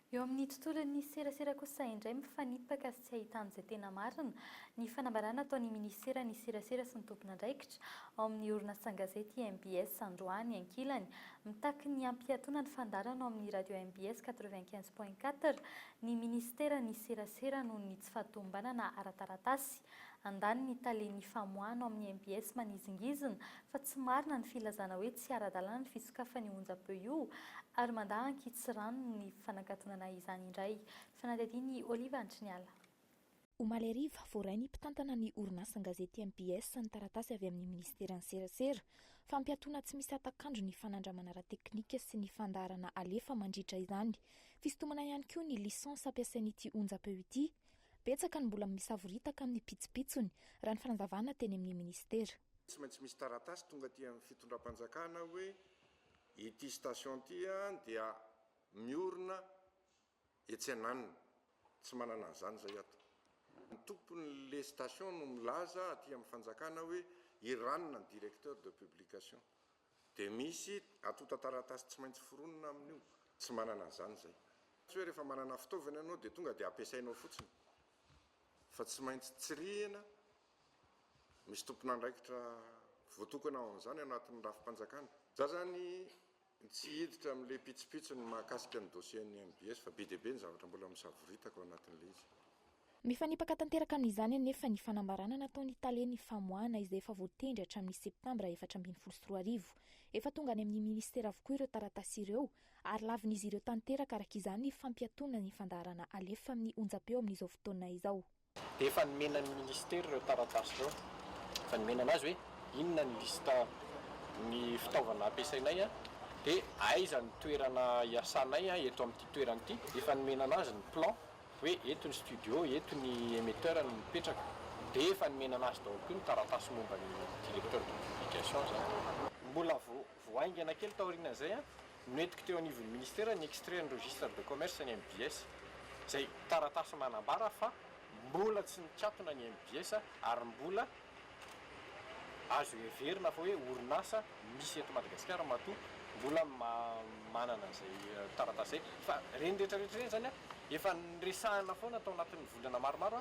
Eo amin'ny tontolon'ny serasera kosa indray mifanipaka sy tsy ahitan'izay tena marina ny fanambarana ataon'ny ministera ny serasera sy ny tompon'andraikitra ao amin'ny orinasa gazety MBS androany ankilany mitaky ny ampiatoana ny fandarana ao amin'ny radio MBS 95.4 ny ministera ny serasera noho ny tsy fahatombanana ara-taratasy. Andany ny talen'ny famoahana ao amin'ny MBS manizingizina fa tsy marina ny filazana hoe tsy ara-dalàna ny fisokafany onjam-peo io ary mandahanky tsy rano ny fanankatonana izany indray. Fanadihadiany Oliva Antriniala. Omaly ariva voaray ny mpitantana ny orinasa gazety MBS ny taratasy avy amin'ny ministeran'ny serasera fampiatoana tsy misy atakandro ny fanandramana ara-teknika sy ny fandarana alefa mandritra izany. Fisintomana ihany koa ny lisansa ampiasain'ity onjam-peo ity. Betsaka ny mbola misavoritaka amin'ny pitsopitsony raha ny fanazavana teny amin'ny ministera. Tsy maintsy misy taratasy tonga aty amin'ny fitondram-panjakana hoe ity station ity dia miorina etsenanina, tsy manana an'izany zay ato. Ny tompon'le station no milaza aty amin'ny fanjakana hoe iranina ny directeur de publication. Dia misy atota taratasy tsy maintsy foronina amin'io, tsy manana an'izany zay. Tsy hoe rehefa manana fitaovana ianao dia tonga dia ampiasainao fotsiny. Fa tsy maintsy tsirihana, misy tompon'andraikitra voatokana ao an'izany anatin'ny rafim-panjakana. Za zany tsy hiditra amin'ilay pitsopitsony mahakasika ny dosian'ny MBS fa be dia be ny zavatra mbola misavoritaka ao anatin'ilay izy. Mifanipaka tanteraka amin'izany anefa ny fanambarana nataon'ny talen'ny famoahana izay efa voatendry hatramin'ny septambra 2024. Efa tonga any amin'ny ministera avokoa ireo taratasy ireo ary lavin'izy ireo tanteraka araka izany ny fampiatoana ny fandarana alefa amin'ny onjam-peo amin'izao fotoana izao. Dia efa nomenan'ny ministera ireo taratasy ireo. Efa nomenana azy hoe inona ny lista ny fitaovana ampiasainay dia aiza ny toerana iasanay eto amin'ity toerana ity. Efa nomenana azy ny plan hoe eto ny studio, eto ny émetteur no mipetraka. Dia efa nomenana azy daholo koa ny taratasy momba ny directeur de publication zany. Mbola voaingana kely taorian'izay noentiko teo anivon'ny ministera ny extrait ny registre de commerce ny MBS. Izay taratasy manambara fa mbola tsy nikatona ny MBS ary mbola azo heverina fa hoe orinasa misy eto Madagasikara matoa mbola manana izay taratasy zay. Fa reny rehetrarehetra reny zany efa niresahana foana tao anatin'ny volana maromaro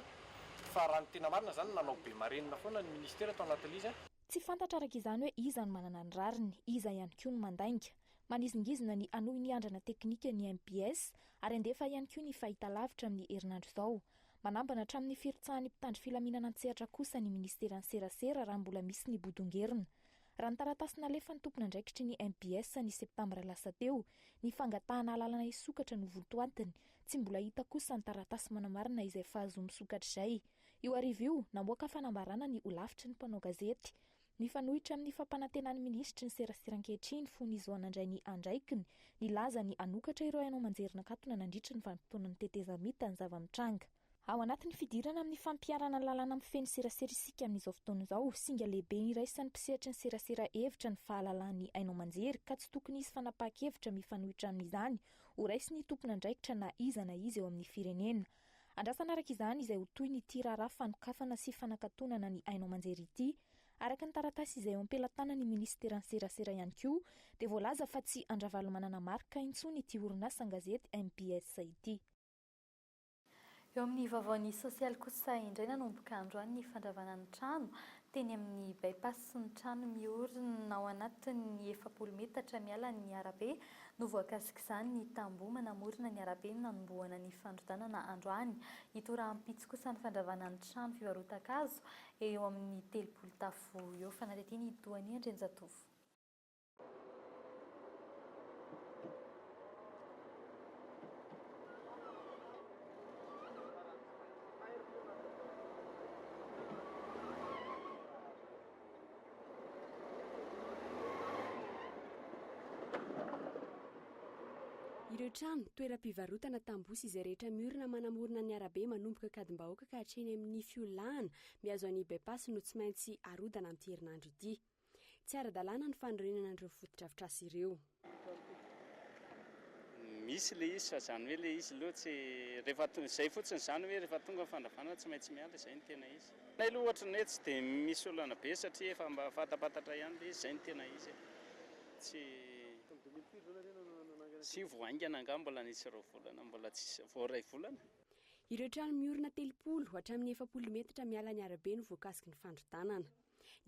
fa raha ny tena marina zany nanao be marenina foana ny ministera tao anatin'izy. Tsy fantatra araka izany hoe iza ny manana ny rariny, iza ihany koa ny mandainga. Manizingizina ny anohy ny andrana teknika ny MBS ary andefa ihany koa ny fahitalavitra amin'ny herinandro izao. Manambana hatramin'ny firitsahan'ny mpitandro filaminana an-tsehatra kosa ny ministeran'ny serasera raha mbola misy ny bodongerina. Raha ny taratasy nalefa ny tompon'andraikitry ny MBS ny septambra lasa teo, ny fangatahana alalana isokatra no vontoantiny, tsy mbola hita kosa ny taratasy manamarina izay fahazo misokatra izay. Io arivo io namoaka fanambarana ny olavitry ny mpanao gazety. Nifanohitra amin'ny fampanantenan'ny ministry ny serasera ankehitriny fony Zoanandray ny andraikiny, nilaza ny anokatra ireo hainao manjerina katona nandritra ny vanim-potoana ny tetezamita ny zava-mitranga. Ao anatin'ny fidirana amin'ny fampiarana lalàna mifeny serasera isika amin'izao fotoana izao, singa lehibe iraisan'ny mpisehatra ny serasera hevitra ny fahalalan'ny hainao manjery ka tsy tokony hisy fanapahan-kevitra mifanohitra amin'izany, ho raisy ny tompon'andraikitra na iza eo amin'ny firenena. Andrasana araka izany izay ho toy ny tirara fanokafana sy fanankatonana ny hainao manjery ity, araka ny taratasy izay eo am-pelatana ny ministeran'ny serasera ihany koa, dia voalaza fa tsy andravalo manana marika intsony ity orinasa gazety MBS ity. Eo amin'ny vaovaon'ny sosialy kosa indray nanomboka androany ny fandravanan'ny trano teny amin'ny bypass sy ny trano miorina ao anatin'ny 700 metatra miala ny arabe no voakasika izany ny tamboho manamorina ny arabe nanombohana ny fandrodanana androany. Itorahampitsy kosa ny fandravanan'ny trano fivarota-kazo eo amin'ny 30 tafo eo. Fanadihadiany Doany Andrenjatovo. Ireo trano toeram-pivarotana tambosy izay rehetra miorina manamorina ny arabe manomboka kadimbahoaka ka hatreny amin'ny fiolahana miazo an'ny bypass no tsy maintsy arodana amin'ity herinandro ity. tsy ara-dalàna ny fanorenana an'ireo fotodrafitrasa ireo. Misy le izy fa zany hoe le izy loha tsy rehefa zay fotsiny zany hoe rehefa tonga fandravana tsy maintsy miala zay ny tena izy. Nay loha ohatra ny hoe tsy dia misy olana be satria efa mba fatapatatra ihany le izy zay ny tena izy. Tsy voaingana nga mbola nisy roa volana mbola tsy voaray volana. Ireo trano miorina 30 hatramin'ny 700 metatra miala ny arabe no voakasiky ny fandrotanana.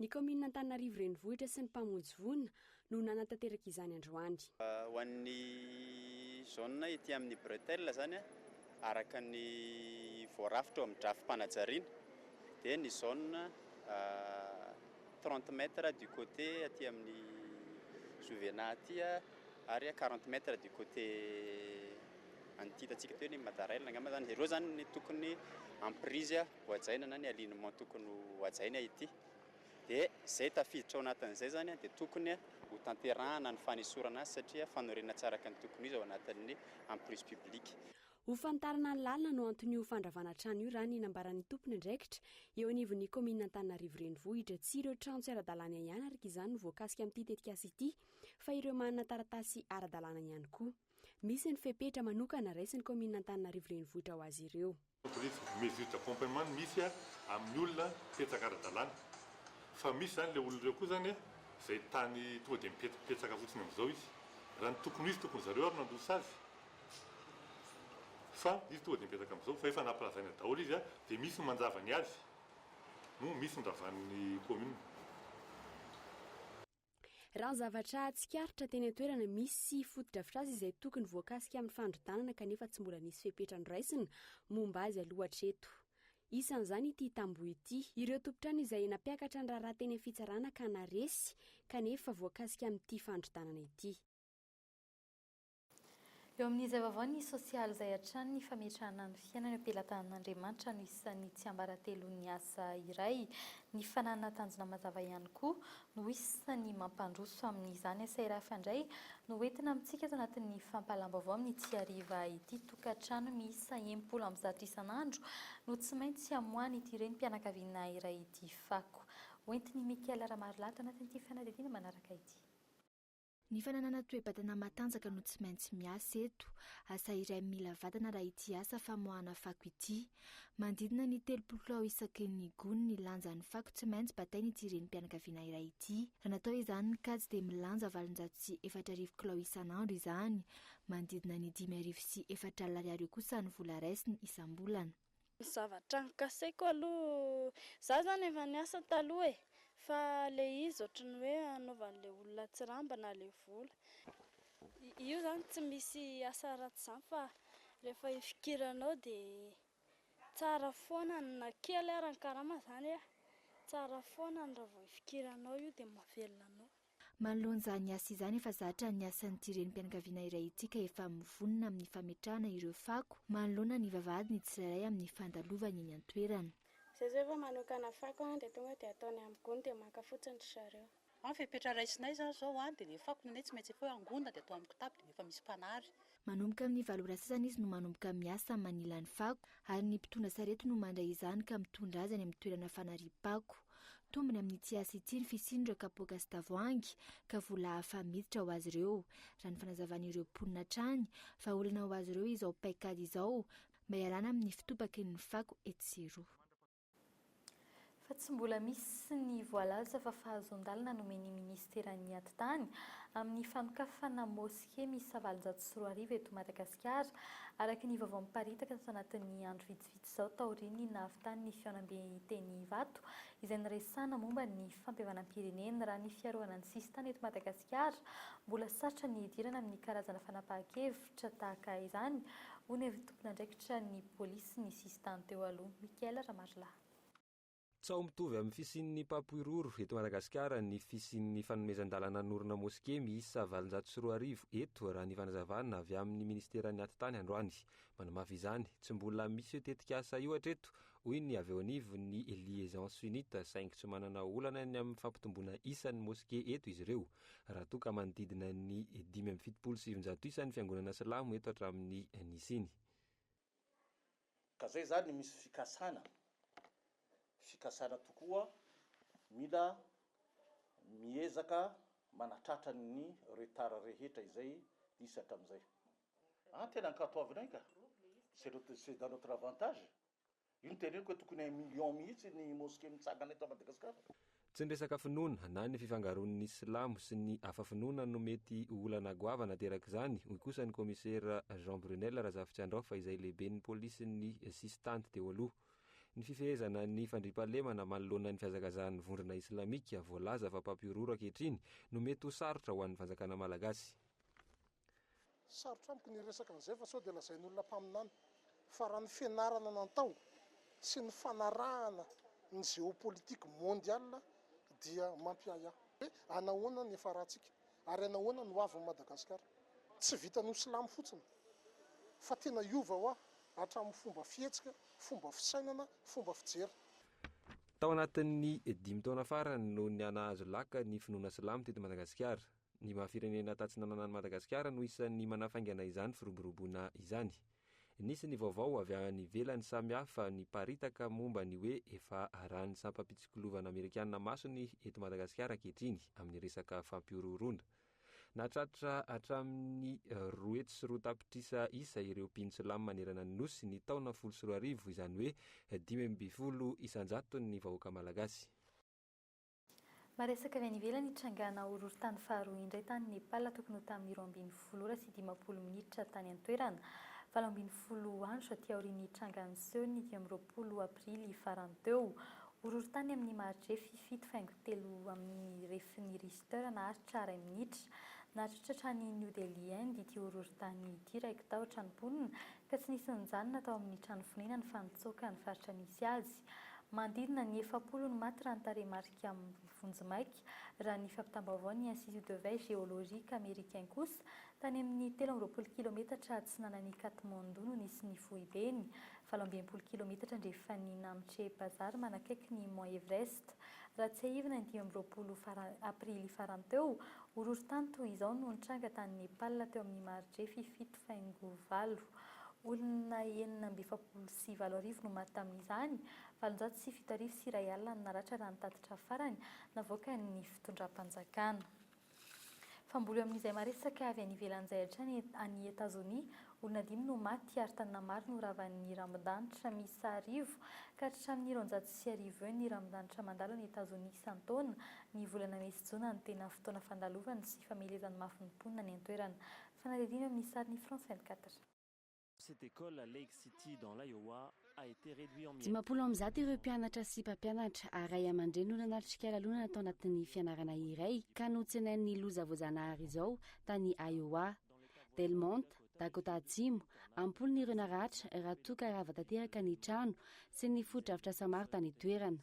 Ny komina Antananarivo renivohitra sy ny mpamonjy vonina no nanatanteraka izany androany. Ho an'ny zone ety amin'ny bretelle zany araka ny voarafitra amin'ny drafim-panajariana dia ny zone 30 mètres du côté aty amin'ny Jovena aty ary 40 mètres du côté antitantsika teo ny Madarel angamba zany. Ireo zany ny tokony amprise hoajaina na ny alignement tokony hoajaina ity. Dia zay tafiditra ao anatin'izay zany dia tokony ho tanterahana ny fanesorana azy satria fanorenana tsara ka ny tokony izy ao anatin'ny emprise publique. Ho fantarana ny lalina no anton'io fandravana trano io raha ny nambaran'ny tompony andraikitra eo anivon'ny komina Antananarivo renivohitra tsy ireo trano tsy ara-dalàna ihany araka izany no voakasika amin'ity tetikasa ity fa ireo manana taratasy ara-dalàna ihany koa. Misy ny fepetra manokana raisin'ny komina Antananarivo renivohitra ho azy ireo. Mesure d'accompagnement misy amin'ny olona petsaka ara-dalàna fa misy zany le olona ireo koa zany izay tany tonga dia mipetsaka fotsiny amin'izao izy. Raha ny tokony izy tokony zareo ary nandrosa azy fa izy tonga dia mipetsaka amin'izao fa efa nampalazaina daholo izy dia misy ny manjavany azy no misy ny ravan'ny commune. Raha zavatra tsikaritra teny an-toerana misy fotodrafitrasa izay tokony voakasika amin'ny fandrotanana kanefa tsy mbola nisy fepetra noraisina momba azy aloha hatreto. Isan'izany ity tamboho ity, ireo tompotrano izay nampiakatra ny raharaha teny amin'ny fitsarana ka naresy kanefa voakasika amin'ity fandrotanana ity. Eo amin'izay vaovao ny sosialy izay hatrany ny fametrahana ny fiainana am-pelatanan'Andriamanitra no isan'ny tsy ambaratelon'ny asa iray. Ny fananana tanjona mazava ihany koa no isan'ny mampandroso amin'izany asa iray fandray no entina amintsika eto anatin'ny fampalam-baovao amin'ny Tsiariva ity tokantrano miisa 70 isan'andro no tsy maintsy amoahany ity renim-pianakaviana iray ity fako. Hoentin'ny Mikaela Ramarolato anatin'ity fanadihadiana manaraka ity. Ny fananana toe-batana matanjaka no tsy maintsy miasa eto. Asa iray mila vatana raha ity asa famoahana fako ity. Mandidina ny 30 kilao isaky ny gony ny lanjan'ny fako tsy maintsy batainy ity renim-pianakaviana iray ity. Raha natao izany ny kajy dia milanja 440 kilao isan'andro izany. Mandidina ny 5,4 alina kosa ny vola raisiny isam-bolana. Zavatra nikasaiko aloha za zany efa niasa taloha fa le izy ohatrany hoe anaovan'le olona tsy ramba na le vola. Io zany tsy misy asa ratsy zany fa rehefa ifikiranao dia tsara foana na kely ary ny karama zany tsara foana raha vao ifikiranao io dia mahavelona anao. Manoloana ny asa izany efa zatra ny asan'ity renim-pianakaviana iray ity ka efa mivonina amin'ny fametrahana ireo fako manoloana ny vavahady ny tsirairay amin'ny fandalovany eny an-toerana. Zay efa manokana fako dia tonga dia ataony amin'ny gony dia maka fotsiny zareo. Fepetra raisinay zany zao dia le fako nenay tsy maintsy efa angona dia atao amin'ny kitapo dia efa misy mpanary. Manomboka amin'ny valora sasany izy no manomboka miasa manila ny fako ary ny mpitondra sarety no mandray izany ka mitondra azy any amin'ny toerana fanarim-pako. Tombony amin'ny ity asa ity ny fisian'ireo kapoaka sy tavoahangy ka vola hafa miditra ho azy ireo. Raha ny fanazavan'ireo mponina trany fa olana ho azy ireo izao paikady izao mba hialana amin'ny fitopaky ny fako etsero. Fa tsy mbola misy ny voalaza fa fahazon-dalana nomen'ny ministeran'ny atitany amin'ny fanokafana moské miisa 704 eto Madagasikara araka ny vaovao miparitaka ato anatin'ny andro vitsivitsy izao taoriny nahavitany ny fianam-teny Ivato izay niresahana momba ny fampihavanam-pirenena raha ny fiarovana ny sisintany eto Madagasikara mbola sarotra ny idirana amin'ny karazana fanapahan-kevitra tahaka izany hoy ny tompony andraikitra ny polisy ny sisintany teo aloha. Mikaela Ramarolato. Tsy ao mitovy amin'ny fisian'ny Papoiroro eto Madagasikara ny fisian'ny fanomezan-dalana norona moské miisa 704 eto raha ny fanazavana avy amin'ny ministeran'ny atitany androany. Manamafy izany tsy mbola misy tetika asa io hatreto hoy ny avy eo anivon'ny liaison sunnite saingy tsy manana olana ny amin'ny fampitomboana isan'ny moské eto izy ireo raha toa ka manodidina ny 5,700 isan'ny fiangonana silamo eto hatramin'ny nisiny. Ka zay zany misy fikasana tokoa mila miezaka manatratra ny retard rehetra izay disy hatramin'izay. Tena ankatoavinay ka c'est dans notre avantage. Io teneniko tokony 1 million mihitsy ny mosquée mitsangana eto Madagasikara. Tsy ny resaka finoana na ny fifangaron'ny Silamo sy ny hafa finoana no mety olana goavana terak'izany, hoy kosa ny commissaire Jean Brunel Razafitsy Andraofa izay lehiben'ny polisy ny sistanty teo aloha. Ny fifehezana ny fandriampahalemana manoloana ny fihazakazahan'ny vondrona islamika voalaza fa mpampiororo ankehitriny no mety ho sarotra ho an'ny fanjakana malagasy. Sarotra amiko ny resaka an'izay fa sao dia lazain'olona mpaminany fa raha ny fianarana natao sy ny fanarahana ny géopolitique mondiale dia mampiaya anahoana ny faratsika ary anahoana no avy Madagasikara. Tsy vita ny Silamo fotsiny fa tena iova ho hatramin'ny fomba fihetsika, fomba fisainana, fomba fijery. Tao anatin'ny 5 taona farany no nahazo laka ny finoana Silamo teto Madagasikara. Ny mahafirenena tatsinanana ny Madagasikara no isan'ny manafaingana izany firoboroboana izany. Nisy ny vaovao avy any ivelany samihafa ny paritaka momba ny hoe efa arahany sampam-pitsikilovana Amerikanina masony eto Madagasikara ankehitriny amin'ny resaka fampiororona. Nahatratra hatramin'ny 2.4 isa ireo mpino Silamo manerana ny nosy ny taona 14 izany hoe 520 isanjato ny vahoaka malagasy. Maresaka avy any ivelany trangana horohorontany faharoa indray tany Nepal tokony ho tamin'ny 12 ora sy 15 minitra tany an-toerana 17 andro aty aorian'ny trangana seho ny 20 aprily farany teo. Horohorontany amin'ny maridrefy 7.3 amin'ny refin'ny Richter naharitra 2 minitra. Nahatratra trany New Delhi Inde ity horohorontany ity raika tao tranom-ponina ka tsy nisy nijanona tao amin'ny trano fonena ny fanitsoaka ny faritra nisy azy. Mandidina ny 70 ny maty raha ny tarehimarika amin'ny vonjimaika raha ny fampitam-baovao ny Institut de veille géologique américain kosa tany amin'ny 13 kilometatra atsinanan'ny Katmandu no nisy ny fohibeny, 17 kilometatra andrefa ny Namche Bazar manakaiky ny Mont Everest. Raha tsy aivina ny 20 aprily farany teo, horohorontany toy izao no nitranga tany Nepal teo amin'ny maridrefy 7.4. Olona 977 no maty tamin'izany, 707 sy 1 alina no naratra raha nitatitra farany navoaka ny fitondram-panjakana. Famboly amin'izay maresaka avy any ivelan'izay hatrany any Etazonia, olona 5 no maty ary tanana maro no ravan'ny rambon-danitra miisa 10 ka hatramin'ny 909 ny rambon-danitra mandalo any Etazonia isan-taona. Ny volana Mey sy Jona no tena fotoana fandalovana sy famelezan'ny mafinimponina ny an-toerana. Fanadidina amin'ny sariny France 24. Cette école à Lake City dans l'Iowa a été réduite en miettes. 10 ireo mpianatra sy mpampianatra ary ray aman-dreny no nanatrika lalonana tao anatin'ny fianarana iray ka notsenain'ny loza voajanahary izao tany Iowa, Delmont, Dakota Atsimo, ampolony ireo naratra raha toa ka rava tanteraka ny trano sy ny foto-drafitra samaro tany toerana.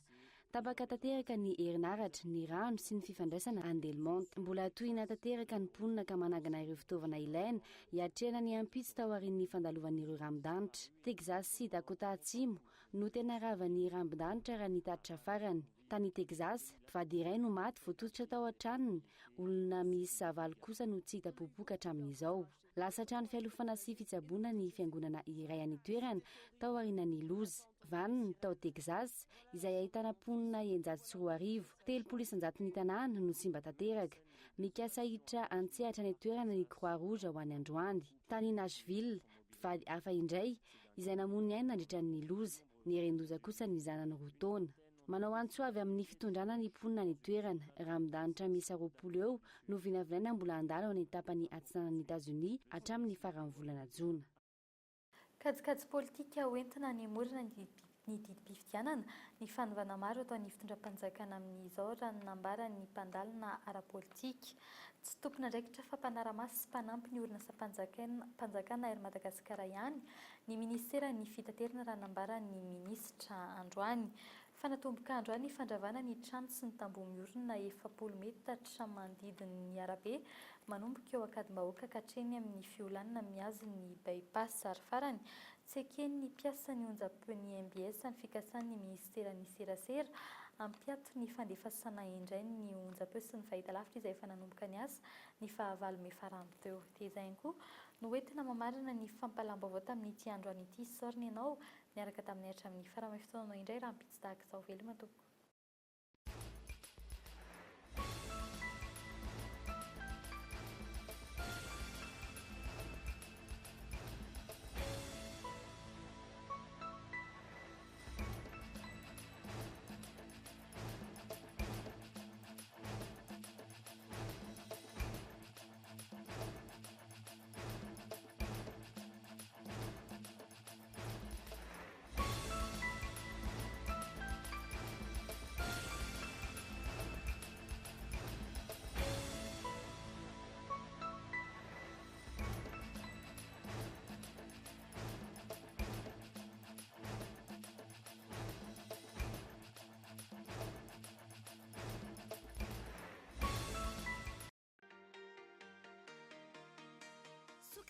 Tabaka tanteraka ny herinaratra, ny rano sy ny fifandraisana any Delmont. Mbola tohina tanteraka ny mponina ka manangana ireo fitaovana ilaina hiatrehana ny ampitsy tao aorian'ny fandalovan'ireo rambon-danitra. Texas sy Dakota Atsimo no tena ravan'ny rambon-danitra raha ny tatitra farany. Tany Texas, mpivady iray no maty voatototra tao an-tranony, olona miisa 9 kosa no tsy hita popoka hatramin'izao. Lasa trano fialofana sy fitsaboana ny fiangonana iray any toerana tao aorian'ny loza. Vaniny tao Texas izay ahitana mponina 140, 30 isanjato ny tanàna no simba tanteraka. Mikasa hiditra antsehatra ny toerana ny Croix Rouge ho any Androany. Tany Nashville, mpivady hafa indray izay namony aina nandritran'ny loza, ny rendoza kosa ny zanany 2 taona. Manao antso avy amin'ny fitondrana ny mponina ny toerana, rambon-danitra miisa 20 eo no vinavinaina mbola andalo ny tapany atsinanan'ny Etazonia hatramin'ny faran'ny volana Jona. Kajikajy politika hoentina ny morina ny didim-pifidianana ny fanovana maro atao ny fitondram-panjakana amin'izao raha ny nambaran'ny mpandalina ara-politika. Tsy tompona ndraikitra fa mpanara-maso sy mpanampy ny orinasa mpanjakana ery Madagasikara ihany, ny ministera ny fitaterana raha nambaran'ny minisitra Androany. Fanatomboka androany ny fandravana ny trano sy ny tamboho miorina 70 metatra manodidin'ny arabe manomboka eo ankadimbahoaka katreny amin'ny fiolanana miazo ny bypass ary farany. Tsy eken'ny mpiasa ny onjam-peny MBS ny fikasan'ny ministeran'ny serasera ampiato ny fandefasana indray ny onjam-peo sy ny fahitalavitra izay efa nanomboka ny asa ny fahavalo Mey farany teo. Dia izay ihany koa no hoentina mamarina ny fampalam-baovao tamin'ity androany ity soriny ianao miaraka tamin'ny hatramin'ny faramay fotoananao indray raha mpitsy tahaka izao veloma tompoko.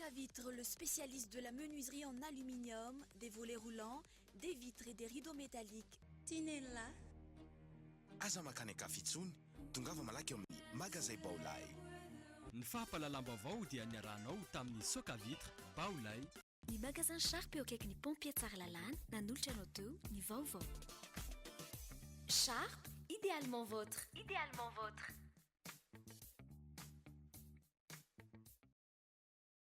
Socavitre, le spécialiste de la menuiserie en aluminium, des volets roulants, des vitres et des rideaux métalliques. Tinella. Aza makany akafitsony, tongava malaky eo amin'ny magazay Baolay. Ny fahapalalamba-vao dia niarahanao tamin'ny Socavitre, Baolay. Ny magasin Sharp eo akaiky ny pompier Tsaralalàna, nanolotra anao teo ny vaovao. Sharp, idéalement vôtre. Idéalement vôtre.